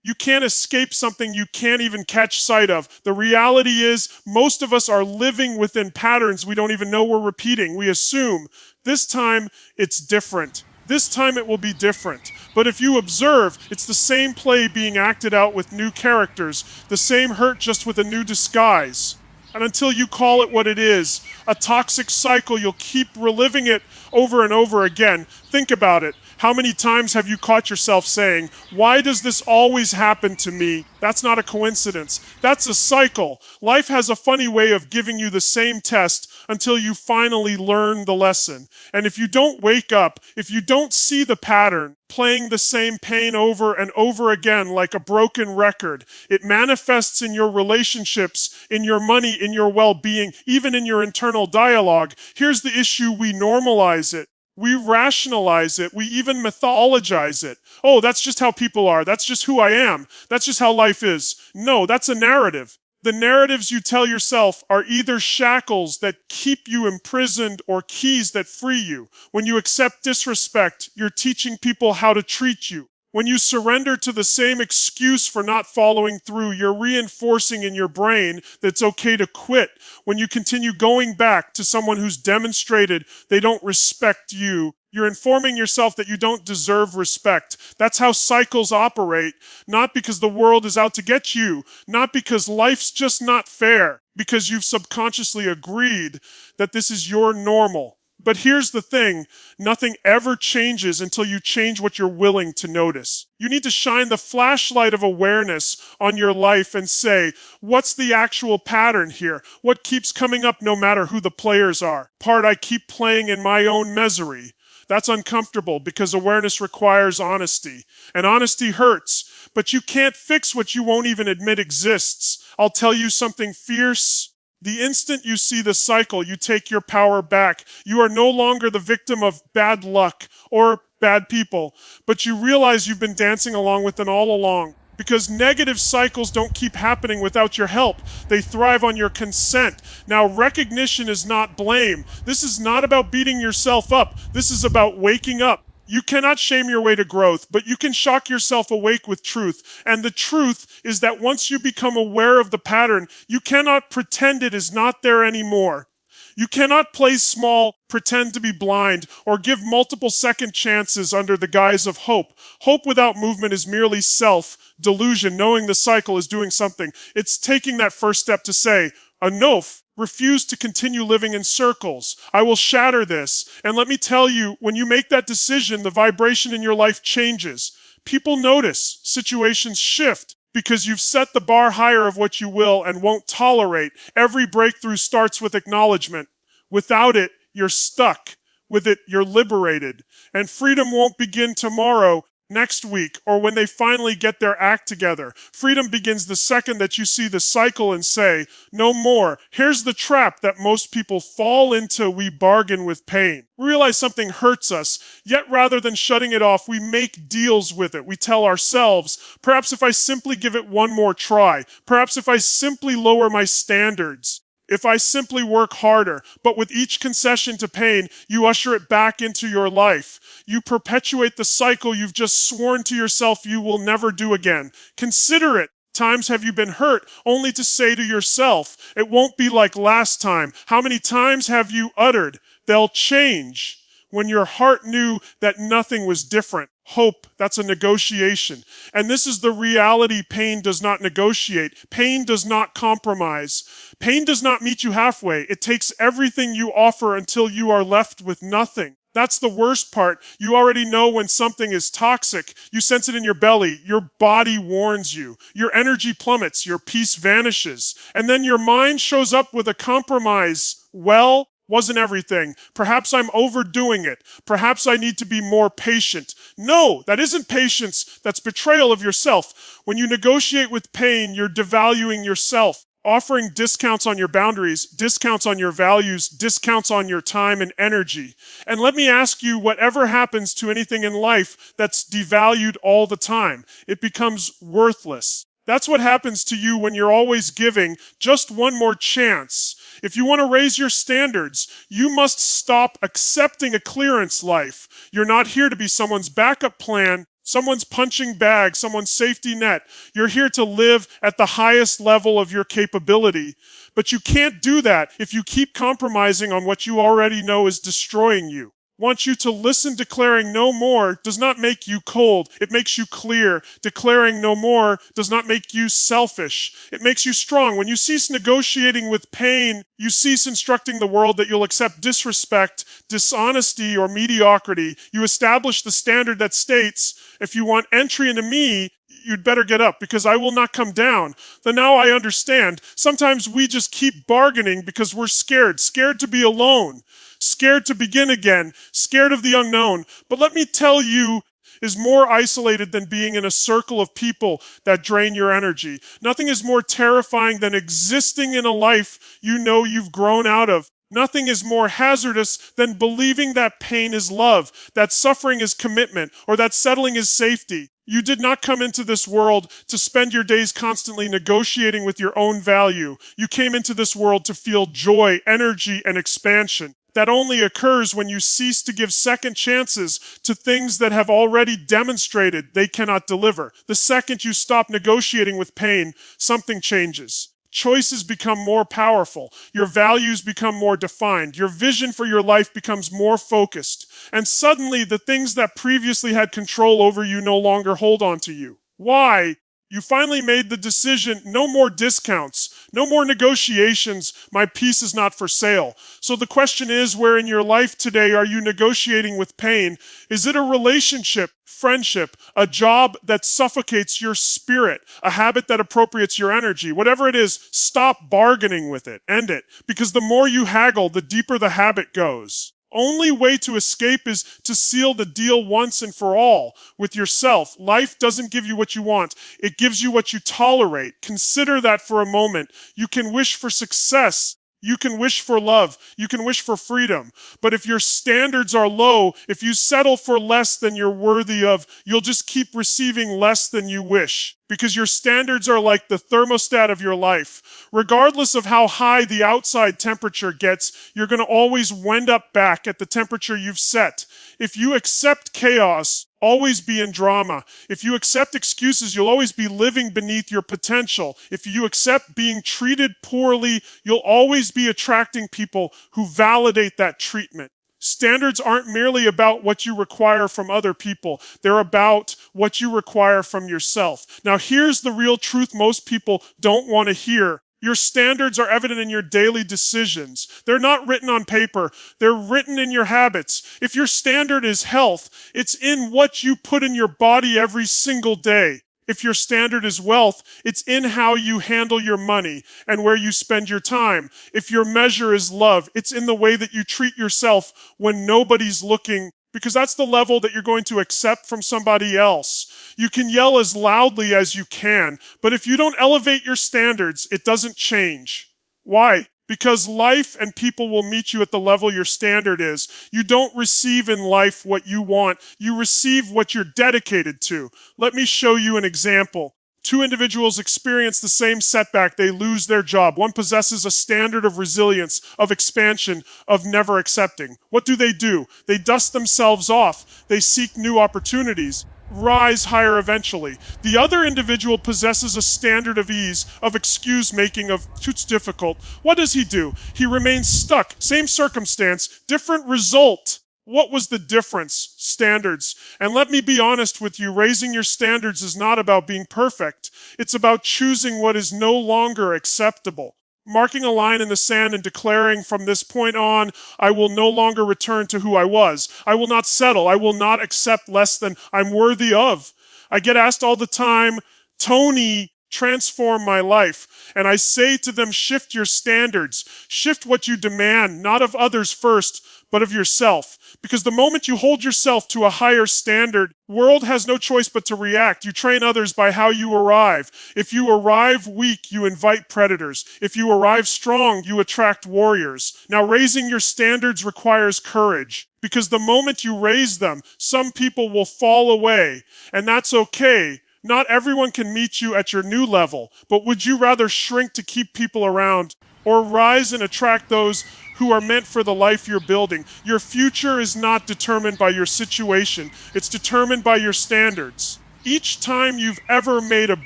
You can't escape something you can't even catch sight of. The reality is, most of us are living within patterns we don't even know we're repeating. We assume this time it's different. This time it will be different. But if you observe, it's the same play being acted out with new characters, the same hurt just with a new disguise. And until you call it what it is, a toxic cycle, you'll keep reliving it over and over again. Think about it. How many times have you caught yourself saying, "Why does this always happen to me?" That's not a coincidence. That's a cycle. Life has a funny way of giving you the same test until you finally learn the lesson. And if you don't wake up, if you don't see the pattern, playing the same pain over and over again like a broken record, it manifests in your relationships, in your money, in your well-being, even in your internal dialogue. Here's the issue: we normalize it. We rationalize it. We even mythologize it. Oh, that's just how people are. That's just who I am. That's just how life is. No, that's a narrative. The narratives you tell yourself are either shackles that keep you imprisoned or keys that free you. When you accept disrespect, you're teaching people how to treat you. When you surrender to the same excuse for not following through, you're reinforcing in your brain that it's okay to quit. When you continue going back to someone who's demonstrated they don't respect you, you're informing yourself that you don't deserve respect. That's how cycles operate, not because the world is out to get you, not because life's just not fair, because you've subconsciously agreed that this is your normal. But here's the thing, nothing ever changes until you change what you're willing to notice. You need to shine the flashlight of awareness on your life and say, what's the actual pattern here? What keeps coming up no matter who the players are? Part I keep playing in my own misery. That's uncomfortable because awareness requires honesty. And honesty hurts, but you can't fix what you won't even admit exists. I'll tell you something fierce. The instant you see the cycle, you take your power back. You are no longer the victim of bad luck or bad people, but you realize you've been dancing along with them all along. Because negative cycles don't keep happening without your help. They thrive on your consent. Now, recognition is not blame. This is not about beating yourself up. This is about waking up. You cannot shame your way to growth, but you can shock yourself awake with truth. And the truth is that once you become aware of the pattern, you cannot pretend it is not there anymore. You cannot play small, pretend to be blind, or give multiple second chances under the guise of hope. Hope without movement is merely self-delusion, knowing the cycle is doing something. It's taking that first step to say, enough. Refuse to continue living in circles. I will shatter this. And let me tell you, when you make that decision, the vibration in your life changes. People notice. Situations shift because you've set the bar higher of what you will and won't tolerate. Every breakthrough starts with acknowledgement. Without it, you're stuck. With it, you're liberated. And freedom won't begin tomorrow, next week, or when they finally get their act together. Freedom begins the second that you see the cycle and say, no more. Here's the trap that most people fall into: we bargain with pain. We realize something hurts us, yet rather than shutting it off, we make deals with it. We tell ourselves, perhaps if I simply give it one more try, perhaps if I simply lower my standards, if I simply work harder. But with each concession to pain, you usher it back into your life. You perpetuate the cycle you've just sworn to yourself you will never do again. Consider it. Times have you been hurt only to say to yourself, it won't be like last time? How many times have you uttered, they'll change, when your heart knew that nothing was different? Hope, that's a negotiation. And this is the reality pain does not negotiate. Pain does not compromise. Pain does not meet you halfway. It takes everything you offer until you are left with nothing. That's the worst part. You already know when something is toxic. You sense it in your belly. Your body warns you. Your energy plummets. Your peace vanishes. And then your mind shows up with a compromise. Well, wasn't everything. Perhaps I'm overdoing it. Perhaps I need to be more patient. No, that isn't patience. That's betrayal of yourself. When you negotiate with pain, you're devaluing yourself, offering discounts on your boundaries, discounts on your values, discounts on your time and energy. And let me ask you, whatever happens to anything in life that's devalued all the time, it becomes worthless. That's what happens to you when you're always giving just one more chance. If you want to raise your standards, you must stop accepting a clearance life. You're not here to be someone's backup plan. someone's punching bag, someone's safety net. You're here to live at the highest level of your capability. But you can't do that if you keep compromising on what you already know is destroying you. Want you to listen. Declaring no more does not make you cold. It makes you clear. Declaring no more does not make you selfish. It makes you strong. When you cease negotiating with pain, you cease instructing the world that you'll accept disrespect, dishonesty, or mediocrity. You establish the standard that states, if you want entry into me, you'd better get up because I will not come down. Then now I understand. Sometimes we just keep bargaining because we're scared to be alone, scared to begin again, scared of the unknown. But let me tell you, is more isolated than being in a circle of people that drain your energy. Nothing is more terrifying than existing in a life you know you've grown out of. Nothing is more hazardous than believing that pain is love, that suffering is commitment, or that settling is safety. You did not come into this world to spend your days constantly negotiating with your own value. You came into this world to feel joy, energy, and expansion. That only occurs when you cease to give second chances to things that have already demonstrated they cannot deliver. The second you stop negotiating with pain, something changes. Choices become more powerful. Your values become more defined. Your vision for your life becomes more focused. And suddenly, the things that previously had control over you no longer hold on to you. Why? You finally made the decision, no more discounts, no more negotiations, my peace is not for sale. So the question is, where in your life today are you negotiating with pain? Is it a relationship, friendship, a job that suffocates your spirit, a habit that appropriates your energy? Whatever it is, stop bargaining with it, end it. Because the more you haggle, the deeper the habit goes. Only way to escape is to seal the deal once and for all with yourself. Life doesn't give you what you want. It gives you what you tolerate. Consider that for a moment. You can wish for success. You can wish for love. You can wish for freedom. But if your standards are low, if you settle for less than you're worthy of, you'll just keep receiving less than you wish. Because your standards are like the thermostat of your life. Regardless of how high the outside temperature gets, you're going to always wind up back at the temperature you've set. If you accept chaos, always be in drama. If you accept excuses, you'll always be living beneath your potential. If you accept being treated poorly, you'll always be attracting people who validate that treatment. Standards aren't merely about what you require from other people. They're about what you require from yourself. Now, here's the real truth most people don't want to hear. Your standards are evident in your daily decisions. They're not written on paper. They're written in your habits. If your standard is health, it's in what you put in your body every single day. If your standard is wealth, it's in how you handle your money and where you spend your time. If your measure is love, it's in the way that you treat yourself when nobody's looking, because that's the level that you're going to accept from somebody else. You can yell as loudly as you can, but if you don't elevate your standards, it doesn't change. Why? Because life and people will meet you at the level your standard is. You don't receive in life what you want. You receive what you're dedicated to. Let me show you an example. Two individuals experience the same setback. They lose their job. One possesses a standard of resilience, of expansion, of never accepting. What do? They dust themselves off. They seek new opportunities. Rise higher eventually. The other individual possesses a standard of ease, of excuse-making, of it's difficult. What does? He remains stuck. Same circumstance, different result. What was the difference? Standards. And let me be honest with you, raising your standards is not about being perfect. It's about choosing what is no longer acceptable. Marking a line in the sand and declaring from this point on, I will no longer return to who I was. I will not settle. I will not accept less than I'm worthy of. I get asked all the time, Tony, transform my life. And I say to them, shift your standards. Shift what you demand, not of others first, but of yourself. Because the moment you hold yourself to a higher standard, world has no choice but to react. You train others by how you arrive. If you arrive weak, you invite predators. If you arrive strong, you attract warriors. Now, raising your standards requires courage. Because the moment you raise them, some people will fall away. And that's okay. Not everyone can meet you at your new level. But would you rather shrink to keep people around, or rise and attract those who are meant for the life you're building. Your future is not determined by your situation. It's determined by your standards. Each time you've ever made a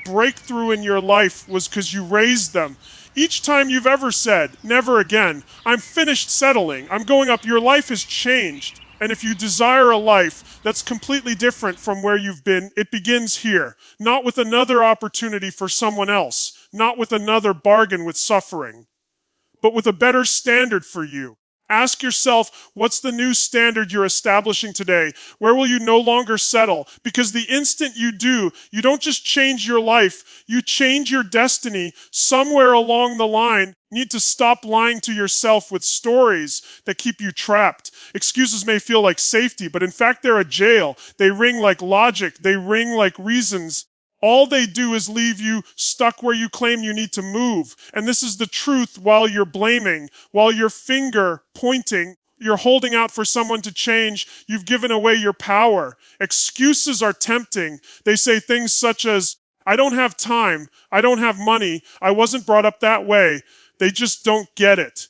breakthrough in your life was because you raised them. Each time you've ever said, never again, I'm finished settling, I'm going up, your life has changed. And if you desire a life that's completely different from where you've been, it begins here. Not with another opportunity for someone else, not with another bargain with suffering, but with a better standard for you. Ask yourself, what's the new standard you're establishing today? Where will you no longer settle? Because the instant you do, you don't just change your life, you change your destiny. Somewhere along the line, you need to stop lying to yourself with stories that keep you trapped. Excuses may feel like safety, but in fact, they're a jail. They ring like logic. They ring like reasons. All they do is leave you stuck where you claim you need to move. And this is the truth while you're blaming, while you're finger pointing, you're holding out for someone to change, you've given away your power. Excuses are tempting. They say things such as, I don't have time, I don't have money, I wasn't brought up that way. They just don't get it.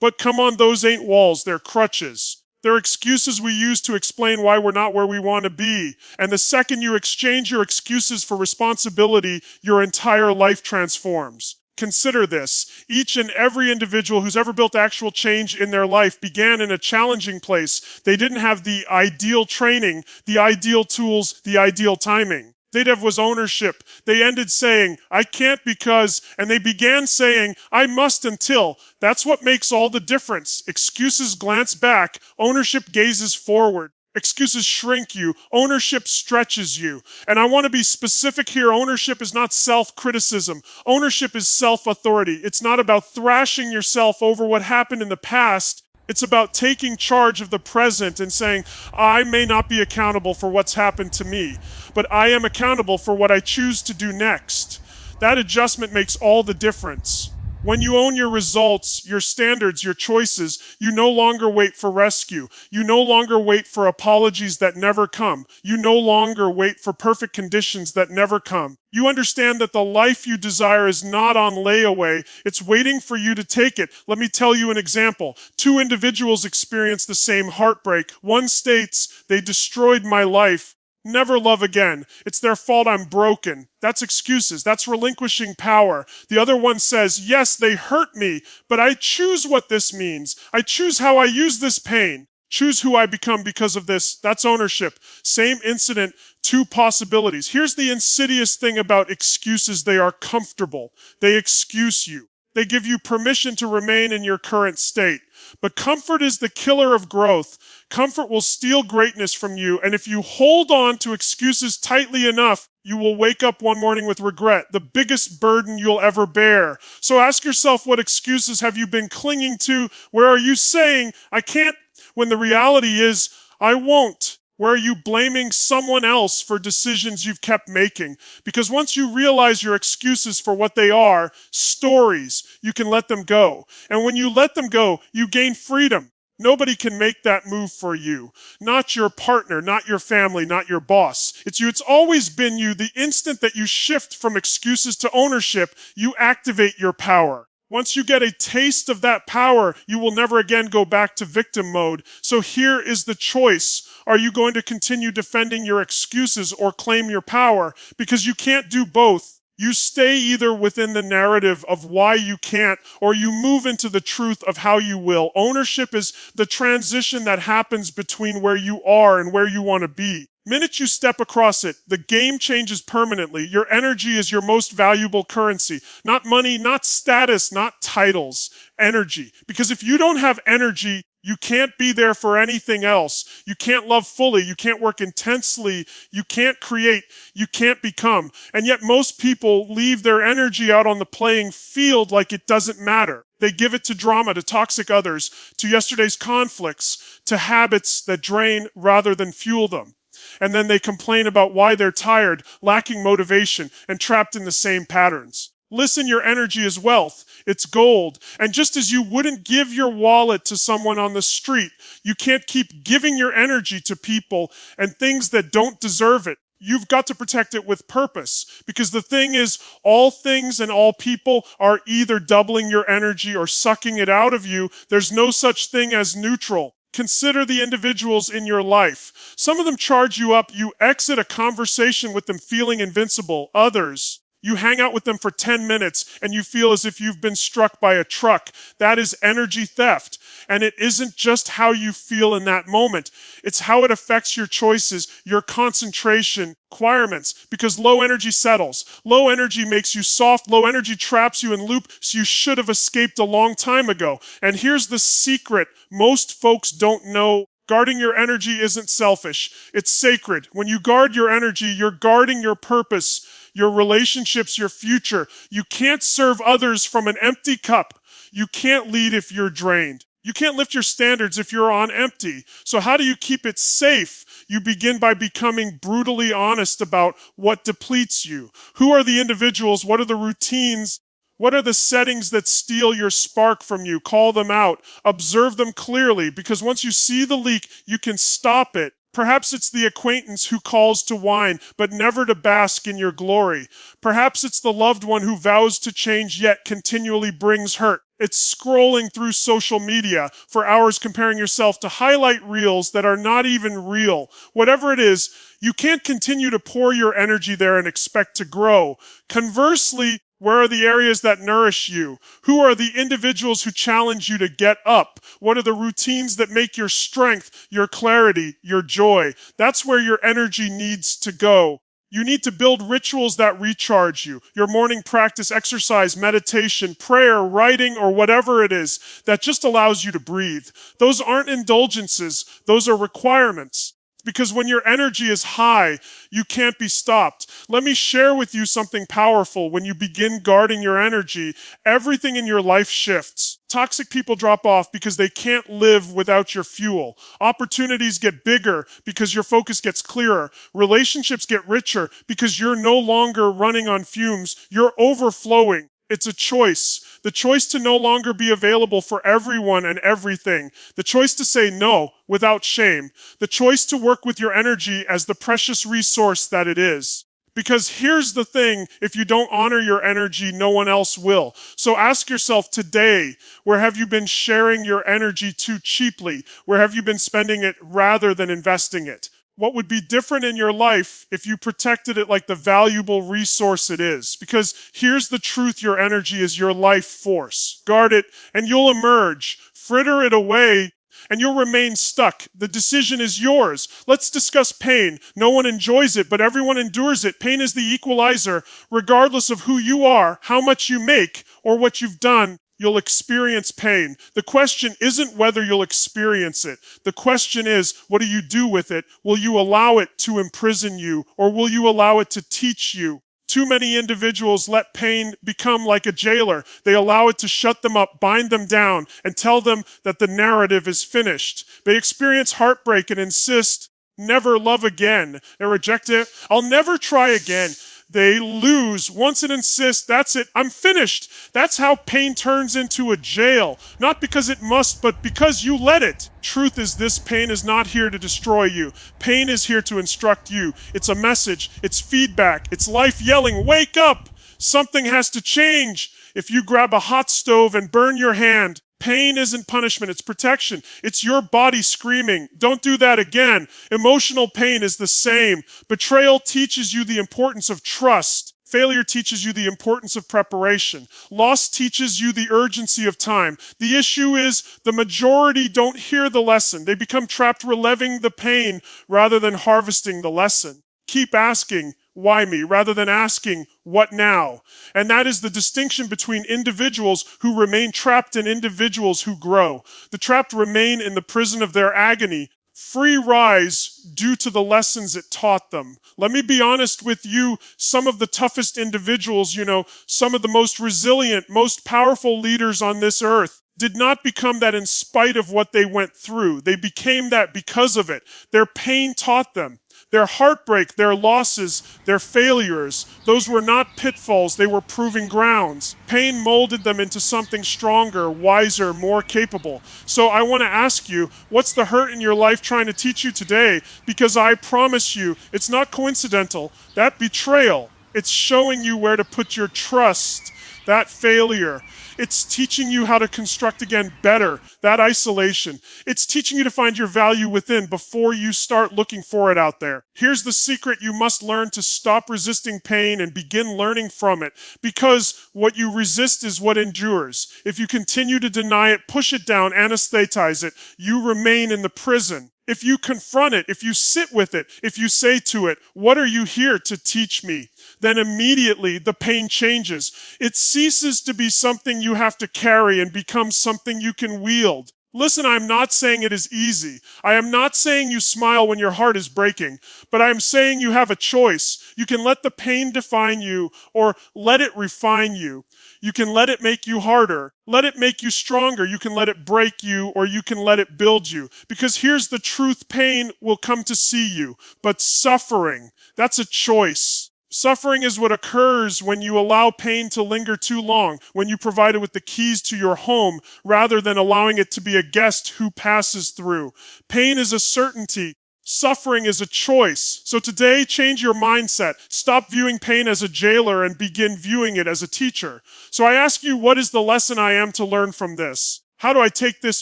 But come on, those ain't walls, they're crutches. They're excuses we use to explain why we're not where we want to be. And the second you exchange your excuses for responsibility, your entire life transforms. Consider this. Each and every individual who's ever built actual change in their life began in a challenging place. They didn't have the ideal training, the ideal tools, the ideal timing. They'd have was ownership. They ended saying, I can't because, and they began saying, I must until. That's what makes all the difference. Excuses glance back. Ownership gazes forward. Excuses shrink you. Ownership stretches you. And I want to be specific here. Ownership is not self-criticism. Ownership is self-authority. It's not about thrashing yourself over what happened in the past. It's about taking charge of the present and saying, I may not be accountable for what's happened to me, but I am accountable for what I choose to do next. That adjustment makes all the difference. When you own your results, your standards, your choices, you no longer wait for rescue. You no longer wait for apologies that never come. You no longer wait for perfect conditions that never come. You understand that the life you desire is not on layaway. It's waiting for you to take it. Let me tell you an example. Two individuals experience the same heartbreak. One states, they destroyed my life. Never love again. It's their fault I'm broken. That's excuses. That's relinquishing power. The other one says, yes, they hurt me, but I choose what this means. I choose how I use this pain. Choose who I become because of this. That's ownership. Same incident, two possibilities. Here's the insidious thing about excuses. They are comfortable. They excuse you. They give you permission to remain in your current state. But comfort is the killer of growth. Comfort will steal greatness from you, and if you hold on to excuses tightly enough, you will wake up one morning with regret, the biggest burden you'll ever bear. So ask yourself, what excuses have you been clinging to? Where are you saying, I can't, when the reality is, I won't? Where are you blaming someone else for decisions you've kept making? Because once you realize your excuses for what they are, stories, you can let them go. And when you let them go, you gain freedom. Nobody can make that move for you. Not your partner, not your family, not your boss. It's you. It's always been you. The instant that you shift from excuses to ownership, you activate your power. Once you get a taste of that power, you will never again go back to victim mode. So here is the choice. Are you going to continue defending your excuses or claim your power? Because you can't do both. You stay either within the narrative of why you can't, or you move into the truth of how you will. Ownership is the transition that happens between where you are and where you want to be. Minute you step across it, the game changes permanently. Your energy is your most valuable currency. Not money, not status, not titles. Energy. Because if you don't have energy, you can't be there for anything else. You can't love fully. You can't work intensely. You can't create. You can't become. And yet most people leave their energy out on the playing field like it doesn't matter. They give it to drama, to toxic others, to yesterday's conflicts, to habits that drain rather than fuel them. And then they complain about why they're tired, lacking motivation, and trapped in the same patterns. Listen, your energy is wealth. It's gold. And just as you wouldn't give your wallet to someone on the street, you can't keep giving your energy to people and things that don't deserve it. You've got to protect it with purpose, because the thing is, all things and all people are either doubling your energy or sucking it out of you. There's no such thing as neutral. Consider the individuals in your life. Some of them charge you up. You exit a conversation with them feeling invincible. Others, you hang out with them for 10 minutes and you feel as if you've been struck by a truck. That is energy theft. And it isn't just how you feel in that moment. It's how it affects your choices, your concentration, requirements, because low energy settles. Low energy makes you soft. Low energy traps you in loops you should have escaped a long time ago. And here's the secret most folks don't know. Guarding your energy isn't selfish. It's sacred. When you guard your energy, you're guarding your purpose, your relationships, your future. You can't serve others from an empty cup. You can't lead if you're drained. You can't lift your standards if you're on empty. So how do you keep it safe? You begin by becoming brutally honest about what depletes you. Who are the individuals? What are the routines? What are the settings that steal your spark from you? Call them out. Observe them clearly, because once you see the leak, you can stop it. Perhaps it's the acquaintance who calls to wine, but never to bask in your glory. Perhaps it's the loved one who vows to change yet continually brings hurt. It's scrolling through social media for hours comparing yourself to highlight reels that are not even real. Whatever it is, you can't continue to pour your energy there and expect to grow. Conversely, where are the areas that nourish you? Who are the individuals who challenge you to get up? What are the routines that make your strength, your clarity, your joy? That's where your energy needs to go. You need to build rituals that recharge you. Your morning practice, exercise, meditation, prayer, writing, or whatever it is that just allows you to breathe. Those aren't indulgences. Those are requirements. Because when your energy is high, you can't be stopped. Let me share with you something powerful. When you begin guarding your energy, everything in your life shifts. Toxic people drop off because they can't live without your fuel. Opportunities get bigger because your focus gets clearer. Relationships get richer because you're no longer running on fumes. You're overflowing. It's a choice. The choice to no longer be available for everyone and everything. The choice to say no without shame. The choice to work with your energy as the precious resource that it is. Because here's the thing, if you don't honor your energy, no one else will. So ask yourself today, where have you been sharing your energy too cheaply? Where have you been spending it rather than investing it? What would be different in your life if you protected it like the valuable resource it is? Because here's the truth, your energy is your life force. Guard it and you'll emerge. Fritter it away and you'll remain stuck. The decision is yours. Let's discuss pain. No one enjoys it, but everyone endures it. Pain is the equalizer. Regardless of who you are, how much you make, or what you've done, you'll experience pain. The question isn't whether you'll experience it. The question is, what do you do with it? Will you allow it to imprison you, or will you allow it to teach you? Too many individuals let pain become like a jailer. They allow it to shut them up, bind them down, and tell them that the narrative is finished. They experience heartbreak and insist, never love again. They reject it. I'll never try again. They lose once it insists, that's it, I'm finished. That's how pain turns into a jail. Not because it must, but because you let it. Truth is this, pain is not here to destroy you. Pain is here to instruct you. It's a message, it's feedback, it's life yelling, wake up! Something has to change. If you grab a hot stove and burn your hand, pain isn't punishment, it's protection. It's your body screaming, don't do that again. Emotional pain is the same. Betrayal teaches you the importance of trust. Failure teaches you the importance of preparation. Loss teaches you the urgency of time. The issue is the majority don't hear the lesson. They become trapped reliving the pain rather than harvesting the lesson. Keep asking, why me, rather than asking, what now? And that is the distinction between individuals who remain trapped and individuals who grow. The trapped remain in the prison of their agony. Free rise due to the lessons it taught them. Let me be honest with you, some of the toughest individuals, some of the most resilient, most powerful leaders on this earth did not become that in spite of what they went through. They became that because of it. Their pain taught them. Their heartbreak, their losses, their failures, those were not pitfalls, they were proving grounds. Pain molded them into something stronger, wiser, more capable. So I want to ask you, what's the hurt in your life trying to teach you today? Because I promise you, it's not coincidental. That betrayal, it's showing you where to put your trust. That failure, it's teaching you how to construct again better. That isolation, it's teaching you to find your value within before you start looking for it out there. Here's the secret: you must learn to stop resisting pain and begin learning from it, because what you resist is what endures. If you continue to deny it, push it down, anesthetize it, you remain in the prison. If you confront it, if you sit with it, if you say to it, "What are you here to teach me?" then immediately the pain changes. It ceases to be something you have to carry and becomes something you can wield. Listen, I'm not saying it is easy. I am not saying you smile when your heart is breaking, but I am saying you have a choice. You can let the pain define you or let it refine you. You can let it make you harder, let it make you stronger. You can let it break you, or you can let it build you. Because here's the truth: pain will come to see you, but suffering, that's a choice. Suffering is what occurs when you allow pain to linger too long, when you provide it with the keys to your home rather than allowing it to be a guest who passes through. Pain is a certainty. Suffering is a choice. So today, change your mindset. Stop viewing pain as a jailer and begin viewing it as a teacher. So I ask you, what is the lesson I am to learn from this? How do I take this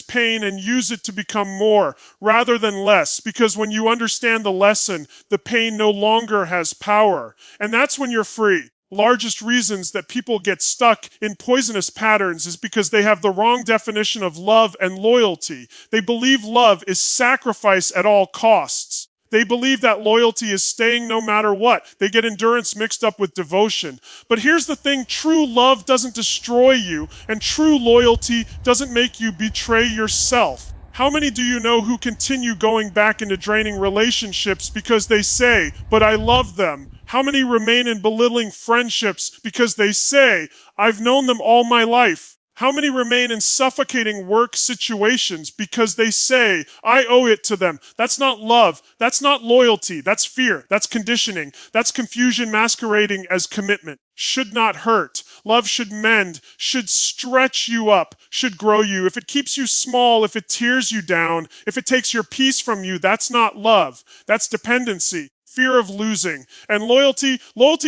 pain and use it to become more rather than less? Because when you understand the lesson, the pain no longer has power. And that's when you're free. Largest reasons that people get stuck in poisonous patterns is because they have the wrong definition of love and loyalty. They believe love is sacrifice at all costs. They believe that loyalty is staying no matter what. They get endurance mixed up with devotion. But here's the thing: true love doesn't destroy you, and true loyalty doesn't make you betray yourself. How many do you know who continue going back into draining relationships because they say, "But I love them"? How many remain in belittling friendships because they say, "I've known them all my life"? How many remain in suffocating work situations because they say, "I owe it to them"? That's not love. That's not loyalty. That's fear. That's conditioning. That's confusion masquerading as commitment. Should not hurt. Love should mend, should stretch you up, should grow you. If it keeps you small, if it tears you down, if it takes your peace from you, that's not love. That's dependency. Fear of losing. And loyalty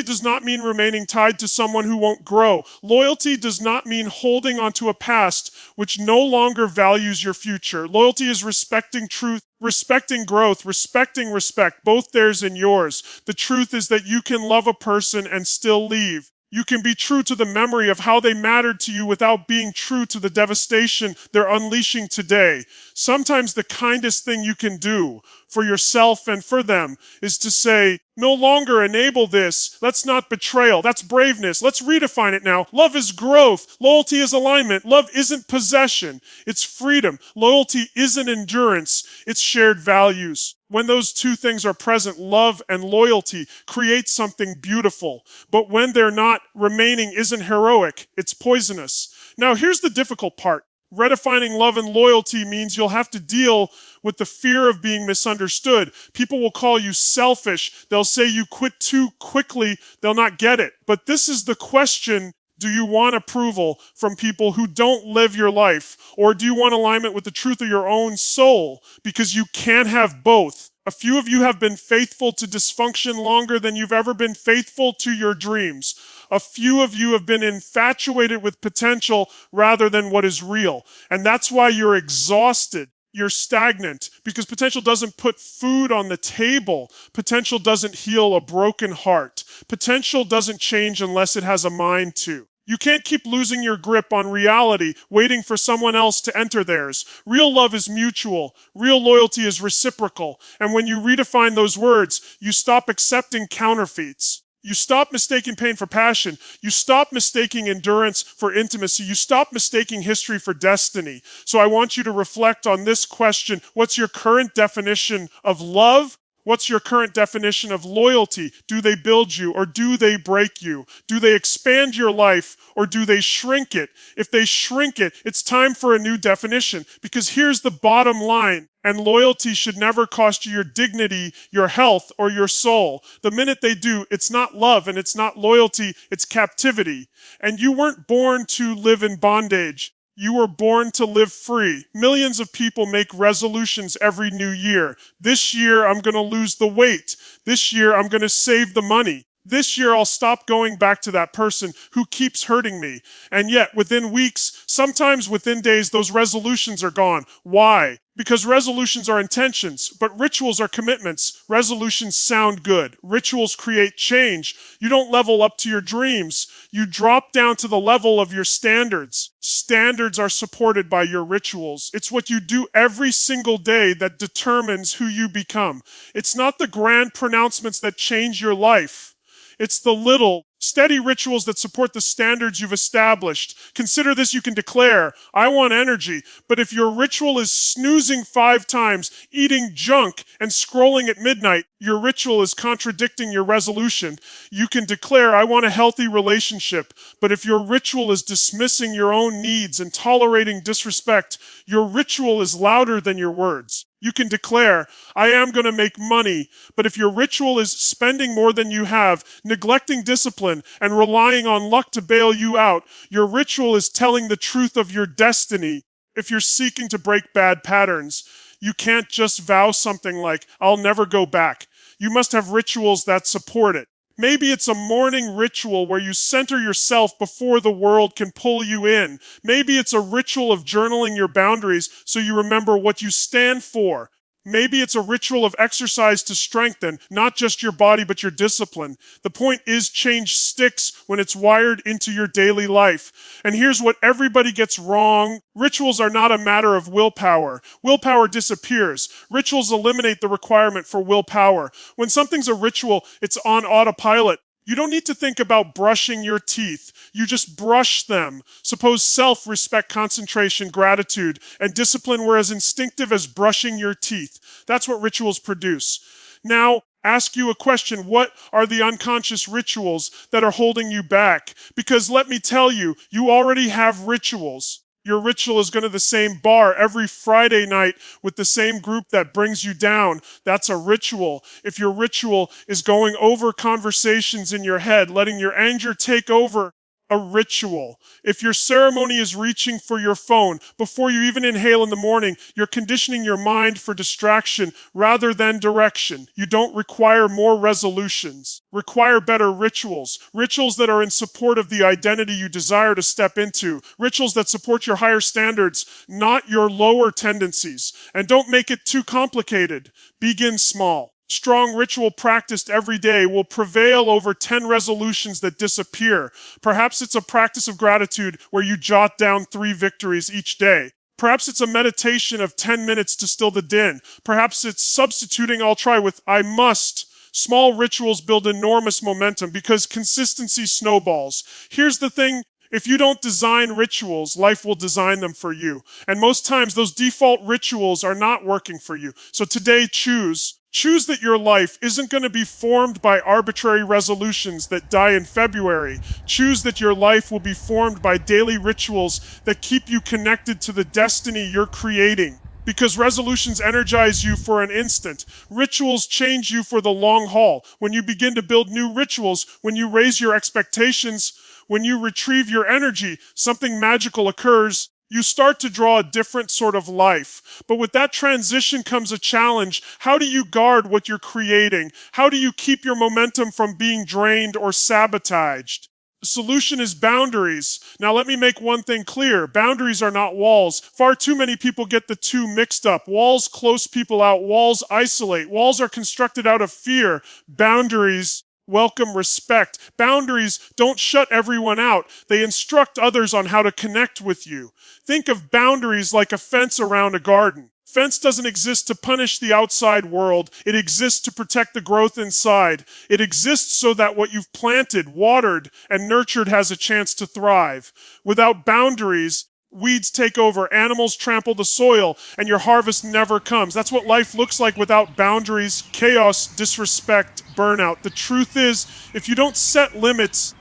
does not mean remaining tied to someone who won't grow. Loyalty does not mean holding onto a past which no longer values your future. Loyalty is respecting truth, respecting growth, respecting respect, both theirs and yours. The truth is that you can love a person and still leave. You can be true to the memory of how they mattered to you without being true to the devastation they're unleashing today. Sometimes the kindest thing you can do for yourself and for them is to say, "No longer enable this. That's not betrayal. That's braveness. Let's redefine it now. Love is growth. Loyalty is alignment. Love isn't possession. It's freedom. Loyalty isn't endurance. It's shared values." When those two things are present, love and loyalty create something beautiful. But when they're not, remaining isn't heroic. It's poisonous. Now, here's the difficult part. Redefining love and loyalty means you'll have to deal with the fear of being misunderstood. People will call you selfish. They'll say you quit too quickly. They'll not get it. But this is the question: do you want approval from people who don't live your life? Or do you want alignment with the truth of your own soul? Because you can't have both. A few of you have been faithful to dysfunction longer than you've ever been faithful to your dreams. A few of you have been infatuated with potential rather than what is real. And that's why you're exhausted. You're stagnant, because potential doesn't put food on the table. Potential doesn't heal a broken heart. Potential doesn't change unless it has a mind to. You can't keep losing your grip on reality, waiting for someone else to enter theirs. Real love is mutual. Real loyalty is reciprocal. And when you redefine those words, you stop accepting counterfeits. You stop mistaking pain for passion. You stop mistaking endurance for intimacy. You stop mistaking history for destiny. So I want you to reflect on this question: what's your current definition of love What's your current definition of loyalty? Do they build you or do they break you? Do they expand your life or do they shrink it? If they shrink it, it's time for a new definition, because here's the bottom line. And loyalty should never cost you your dignity, your health, or your soul. The minute they do, it's not love and it's not loyalty, it's captivity. And you weren't born to live in bondage. You were born to live free. Millions of people make resolutions every new year. This year, I'm going to lose the weight. This year, I'm going to save the money. This year, I'll stop going back to that person who keeps hurting me. And yet, within weeks, sometimes within days, those resolutions are gone. Why? Because resolutions are intentions, but rituals are commitments. Resolutions sound good. Rituals create change. You don't level up to your dreams. You drop down to the level of your standards. Standards are supported by your rituals. It's what you do every single day that determines who you become. It's not the grand pronouncements that change your life. It's the little, steady rituals that support the standards you've established. Consider this: you can declare, I want energy. But if your ritual is snoozing 5 times, eating junk, and scrolling at midnight, your ritual is contradicting your resolution. You can declare, I want a healthy relationship. But if your ritual is dismissing your own needs and tolerating disrespect, your ritual is louder than your words. You can declare, I am going to make money. But if your ritual is spending more than you have, neglecting discipline, and relying on luck to bail you out, your ritual is telling the truth of your destiny. If you're seeking to break bad patterns, you can't just vow something like, I'll never go back. You must have rituals that support it. Maybe it's a morning ritual where you center yourself before the world can pull you in. Maybe it's a ritual of journaling your boundaries so you remember what you stand for. Maybe it's a ritual of exercise to strengthen, not just your body, but your discipline. The point is, change sticks when it's wired into your daily life. And here's what everybody gets wrong. Rituals are not a matter of willpower. Willpower disappears. Rituals eliminate the requirement for willpower. When something's a ritual, it's on autopilot. You don't need to think about brushing your teeth. You just brush them. Suppose self-respect, concentration, gratitude, and discipline were as instinctive as brushing your teeth. That's what rituals produce. Now, ask you a question. What are the unconscious rituals that are holding you back? Because let me tell you, you already have rituals. Your ritual is going to the same bar every Friday night with the same group that brings you down. That's a ritual. If your ritual is going over conversations in your head, letting your anger take over, a ritual. If your ceremony is reaching for your phone before you even inhale in the morning, you're conditioning your mind for distraction rather than direction. You don't require more resolutions. Require better rituals. Rituals that are in support of the identity you desire to step into. Rituals that support your higher standards, not your lower tendencies. And don't make it too complicated. Begin small. Strong ritual practiced every day will prevail over 10 resolutions that disappear. Perhaps it's a practice of gratitude where you jot down 3 victories each day. Perhaps it's a meditation of 10 minutes to still the din. Perhaps it's substituting I'll try with I must. Small rituals build enormous momentum because consistency snowballs. Here's the thing. If you don't design rituals, life will design them for you. And most times those default rituals are not working for you. So today, choose that your life isn't going to be formed by arbitrary resolutions that die in February. Choose that your life will be formed by daily rituals that keep you connected to the destiny you're creating. Because resolutions energize you for an instant. Rituals change you for the long haul. When you begin to build new rituals, when you raise your expectations, when you retrieve your energy, something magical occurs. You start to draw a different sort of life. But with that transition comes a challenge. How do you guard what you're creating? How do you keep your momentum from being drained or sabotaged? The solution is boundaries. Now let me make one thing clear. Boundaries are not walls. Far too many people get the two mixed up. Walls close people out. Walls isolate. Walls are constructed out of fear. Boundaries welcome respect. Boundaries don't shut everyone out. They instruct others on how to connect with you. Think of boundaries like a fence around a garden. Fence doesn't exist to punish the outside world. It exists to protect the growth inside. It exists so that what you've planted, watered, and nurtured has a chance to thrive. Without boundaries, Weeds take over, animals trample the soil, and your harvest never comes. That's what life looks like without boundaries, chaos, disrespect, burnout. The truth is, if you don't set limits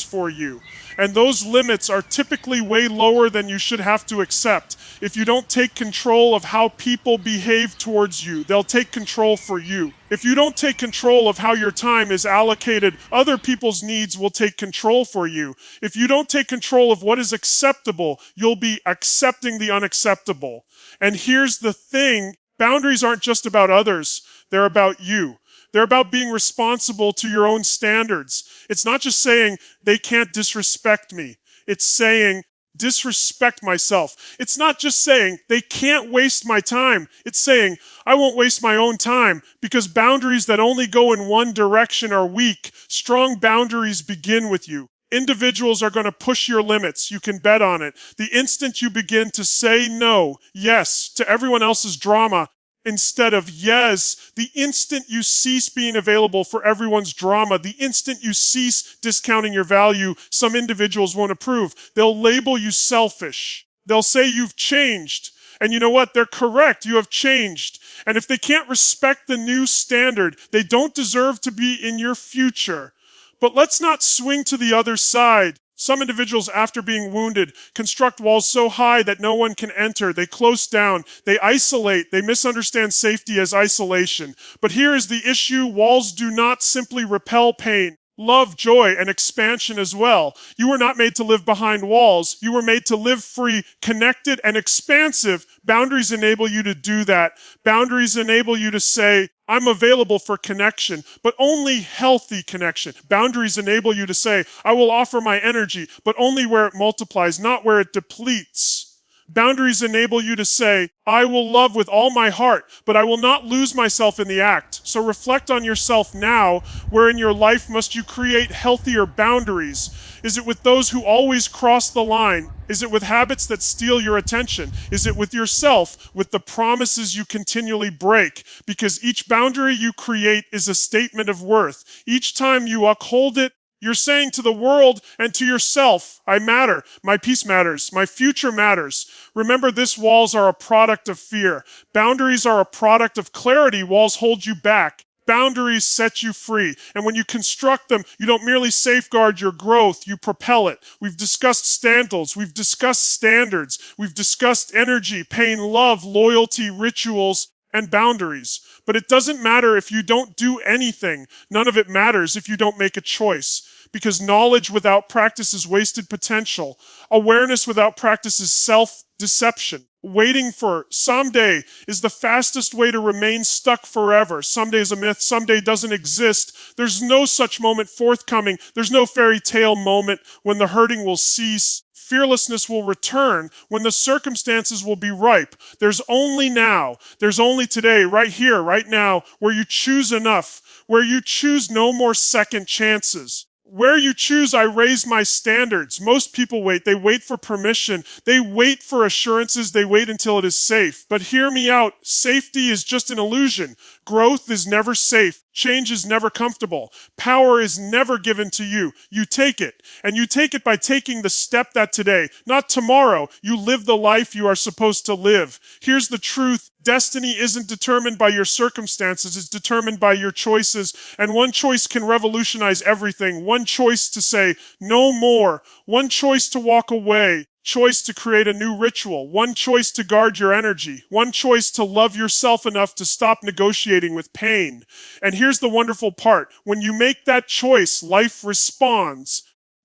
for you. And those limits are typically way lower than you should have to accept. If you don't take control of how people behave towards you, they'll take control for you. If you don't take control of how your time is allocated, other people's needs will take control for you. If you don't take control of what is acceptable, you'll be accepting the unacceptable. And here's the thing, boundaries aren't just about others, they're about you. They're about being responsible to your own standards. It's not just saying they can't disrespect me. It's saying disrespect myself. It's not just saying they can't waste my time. It's saying I won't waste my own time, because boundaries that only go in one direction are weak. Strong boundaries begin with you. Individuals are going to push your limits. You can bet on it. The instant you begin to say no, yes, to everyone else's drama, instead of yes, the instant you cease being available for everyone's drama, the instant you cease discounting your value, some individuals won't approve. They'll label you selfish. They'll say you've changed. And you know what? They're correct. You have changed. And if they can't respect the new standard, they don't deserve to be in your future. But let's not swing to the other side. Some individuals, after being wounded, construct walls so high that no one can enter. They close down. They isolate. They misunderstand safety as isolation. But here is the issue. Walls do not simply repel pain. Love, joy, and expansion as well. You were not made to live behind walls. You were made to live free, connected, and expansive. Boundaries enable you to do that. Boundaries enable you to say, I'm available for connection, but only healthy connection. Boundaries enable you to say, I will offer my energy, but only where it multiplies, not where it depletes. Boundaries enable you to say, I will love with all my heart, but I will not lose myself in the act. So reflect on yourself now. Where in your life must you create healthier boundaries? Is it with those who always cross the line? Is it with habits that steal your attention? Is it with yourself, with the promises you continually break? Because each boundary you create is a statement of worth. Each time you uphold it, you're saying to the world and to yourself, I matter, my peace matters, my future matters. Remember, these walls are a product of fear. Boundaries are a product of clarity. Walls hold you back. Boundaries set you free. And when you construct them, you don't merely safeguard your growth, you propel it. We've discussed standards, we've discussed standards, we've discussed energy, pain, love, loyalty, rituals, and boundaries. But it doesn't matter if you don't do anything. None of it matters if you don't make a choice. Because knowledge without practice is wasted potential. Awareness without practice is self-deception. Waiting for someday is the fastest way to remain stuck forever. Someday is a myth. Someday doesn't exist. There's no such moment forthcoming. There's no fairy tale moment when the hurting will cease. Fearlessness will return when the circumstances will be ripe. There's only now. There's only today, right here, right now, where you choose enough, where you choose no more second chances. Where you choose, I raise my standards. Most people wait. They wait for permission. They wait for assurances. They wait until it is safe. But hear me out. Safety is just an illusion. Growth is never safe. Change is never comfortable. Power is never given to you. You take it. And you take it by taking the step that today, not tomorrow, you live the life you are supposed to live. Here's the truth. Destiny isn't determined by your circumstances. It's determined by your choices. And one choice can revolutionize everything. One choice to say no more. One choice to walk away. Choice to create a new ritual. One choice to guard your energy. One choice to love yourself enough to stop negotiating with pain. And here's the wonderful part. When you make that choice, life responds.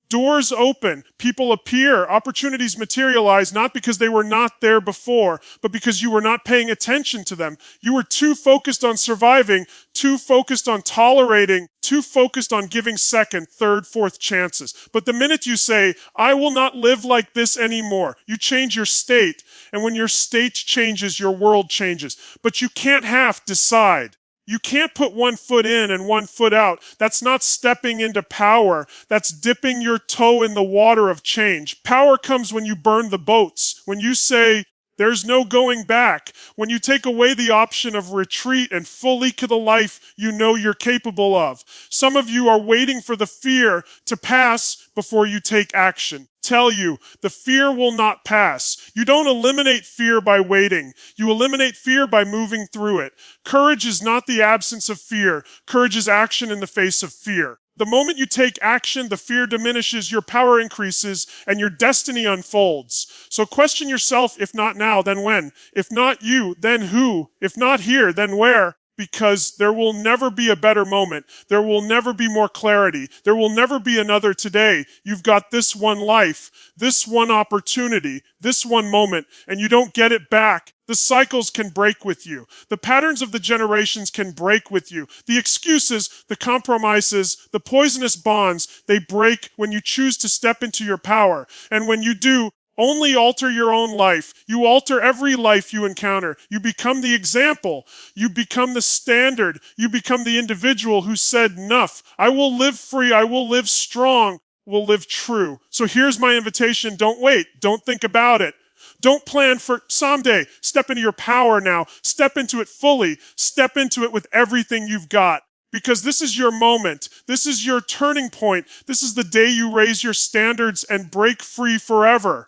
Doors open, people appear, opportunities materialize, not because they were not there before, but because you were not paying attention to them. You were too focused on surviving, too focused on tolerating, too focused on giving second, third, fourth chances. But the minute you say, I will not live like this anymore, you change your state. And when your state changes, your world changes. But you can't half decide. You can't put one foot in and one foot out. That's not stepping into power. That's dipping your toe in the water of change. Power comes when you burn the boats, when you say, there's no going back, when you take away the option of retreat and fully to the life you know you're capable of. Some of you are waiting for the fear to pass before you take action. tell you the fear will not pass. You don't eliminate fear by waiting. You eliminate fear by moving through it. Courage is not the absence of fear. Courage is action in the face of fear. The moment you take action, the fear diminishes, your power increases, and your destiny unfolds. So question yourself, if not now, then when? If not you, then who? If not here, then where? Because there will never be a better moment. There will never be more clarity. There will never be another today. You've got this one life, this one opportunity, this one moment, and you don't get it back. The cycles can break with you. The patterns of the generations can break with you. The excuses, the compromises, the poisonous bonds, they break when you choose to step into your power. And when you do, only alter your own life. You alter every life you encounter. You become the example. You become the standard. You become the individual who said, enough. I will live free. I will live strong. Will live true. So here's my invitation. Don't wait. Don't think about it. Don't plan for someday. Step into your power now. Step into it fully. Step into it with everything you've got. Because this is your moment. This is your turning point. This is the day you raise your standards and break free forever.